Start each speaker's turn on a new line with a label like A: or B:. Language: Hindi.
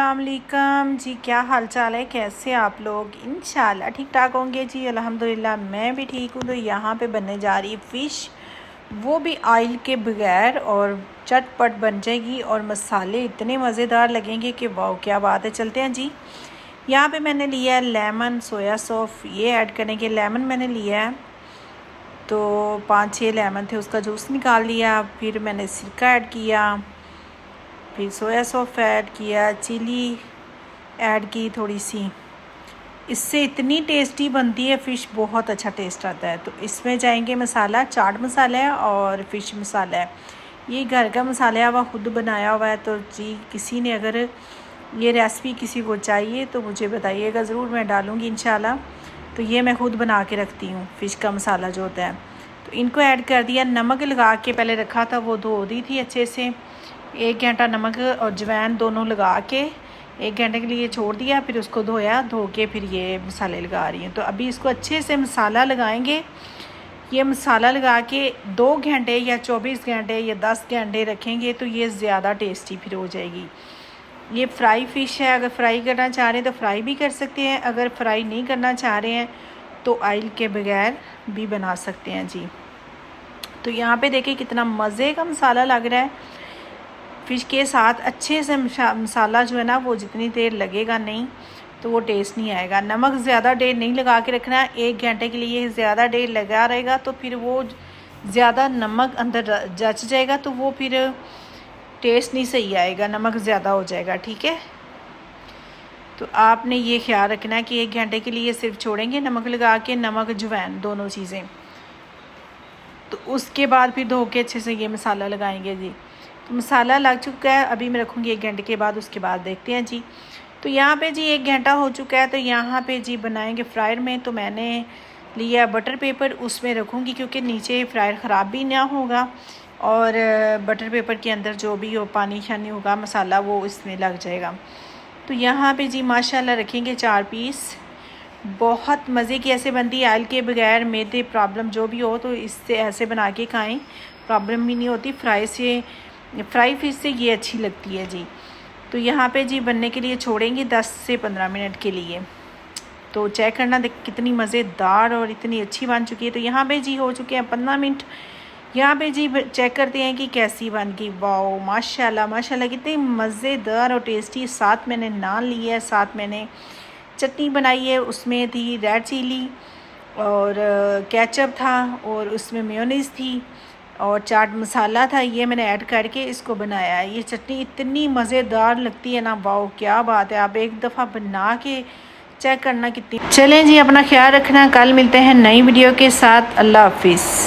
A: अस्सलाम वालेकुम जी। क्या हाल चाल है, कैसे आप लोग? इंशाल्लाह ठीक ठाक होंगे जी। अल्हम्दुलिल्लाह मैं भी ठीक हूँ। तो यहाँ पे बनने जा रही है फ़िश, वो भी ऑयल के बगैर, और चटपट बन जाएगी और मसाले इतने मज़ेदार लगेंगे कि वाह क्या बात है। चलते हैं जी। यहाँ पे मैंने लिया है लेमन, सोया सॉस ये ऐड करने के। लेमन मैंने लिया है तो 5-6 लेमन थे, उसका जूस निकाल लिया। फिर मैंने सिरका ऐड किया, फिर सोया सॉस ऐड किया, चिली ऐड की थोड़ी सी। इससे इतनी टेस्टी बनती है फ़िश, बहुत अच्छा टेस्ट आता है। तो इसमें जाएंगे मसाला, चाट मसाला है और फ़िश मसाला है। ये घर का मसाला हुआ, खुद बनाया हुआ है। तो जी किसी ने अगर ये रेसिपी किसी को चाहिए तो मुझे बताइएगा ज़रूर, मैं डालूँगी इंशाल्लाह। तो ये मैं खुद बना के रखती हूँ फ़िश का मसाला जो होता है। तो इनको ऐड कर दिया, नमक लगा के पहले रखा था, वो धो दी थी अच्छे से। 1 घंटा नमक और अजवाइन दोनों लगा के 1 घंटे के लिए छोड़ दिया। फिर उसको धोया, धो के फिर ये मसाले लगा रही हूँ। तो अभी इसको अच्छे से मसाला लगाएंगे। ये मसाला लगा के 2 घंटे या 24 घंटे या 10 घंटे रखेंगे तो ये ज़्यादा टेस्टी फिर हो जाएगी। ये फ्राई फ़िश है, अगर फ्राई करना चाह रहे हैं तो फ्राई भी कर सकते हैं, अगर फ्राई नहीं करना चाह रहे हैं तो ऑयल के बगैर भी बना सकते हैं जी। तो यहाँ पे देखिए कितना मज़े का मसाला लग रहा है फ़िश के साथ। अच्छे से मसाला जो है ना, वो जितनी देर लगेगा नहीं तो वो टेस्ट नहीं आएगा। नमक ज़्यादा देर नहीं लगा के रखना है, 1 घंटे के लिए ज़्यादा देर लगा रहेगा तो फिर वो ज़्यादा नमक अंदर जच जाएगा, तो वो फिर टेस्ट नहीं सही आएगा, नमक ज़्यादा हो जाएगा। ठीक है, तो आपने ये ख्याल रखना है कि 1 घंटे के लिए सिर्फ छोड़ेंगे नमक लगा के, नमक अजवाइन दोनों चीज़ें। तो उसके बाद फिर धो के अच्छे से ये मसाला लगाएंगे जी। तो मसाला लग चुका है, अभी मैं रखूँगी 1 घंटे के बाद, उसके बाद देखते हैं जी। तो यहाँ पे जी 1 घंटा हो चुका है। तो यहाँ पे जी बनाएंगे फ्रायर में। तो मैंने लिया बटर पेपर, उसमें रखूँगी क्योंकि नीचे फ्रायर ख़राब भी ना होगा, और बटर पेपर के अंदर जो भी हो पानी शानी होगा मसाला वो इसमें लग जाएगा। तो यहाँ पे जी माशाल्लाह रखेंगे 4 पीस। बहुत मज़े की ऐसे बनती है, ऑयल के बगैर। मैदे प्रॉब्लम जो भी हो तो इससे ऐसे बना के खाएँ, प्रॉब्लम भी नहीं होती। फ्राई फ़िश से ये अच्छी लगती है जी। तो यहाँ पे जी बनने के लिए छोड़ेंगे 10 से 15 मिनट के लिए। तो चेक करना देख कितनी मज़ेदार और इतनी अच्छी बन चुकी है। तो यहाँ पे जी हो चुके हैं 15 मिनट। यहाँ पे जी चेक करते हैं कि कैसी बन गई। वाओ माशाल्लाह माशाल्लाह, कितनी मज़ेदार और टेस्टी। साथ मैंने नान लिया है, साथ मैंने चटनी बनाई है, उसमें थी रेड चिली और केचप था, और उसमें मेयोनीज़ थी और चाट मसाला था। ये मैंने ऐड करके इसको बनाया है। ये चटनी इतनी मज़ेदार लगती है ना, वाओ क्या बात है। आप एक दफ़ा बना के चेक करना कितनी। चलें जी, अपना ख्याल रखना, कल मिलते हैं नई वीडियो के साथ। अल्लाह हाफिज़।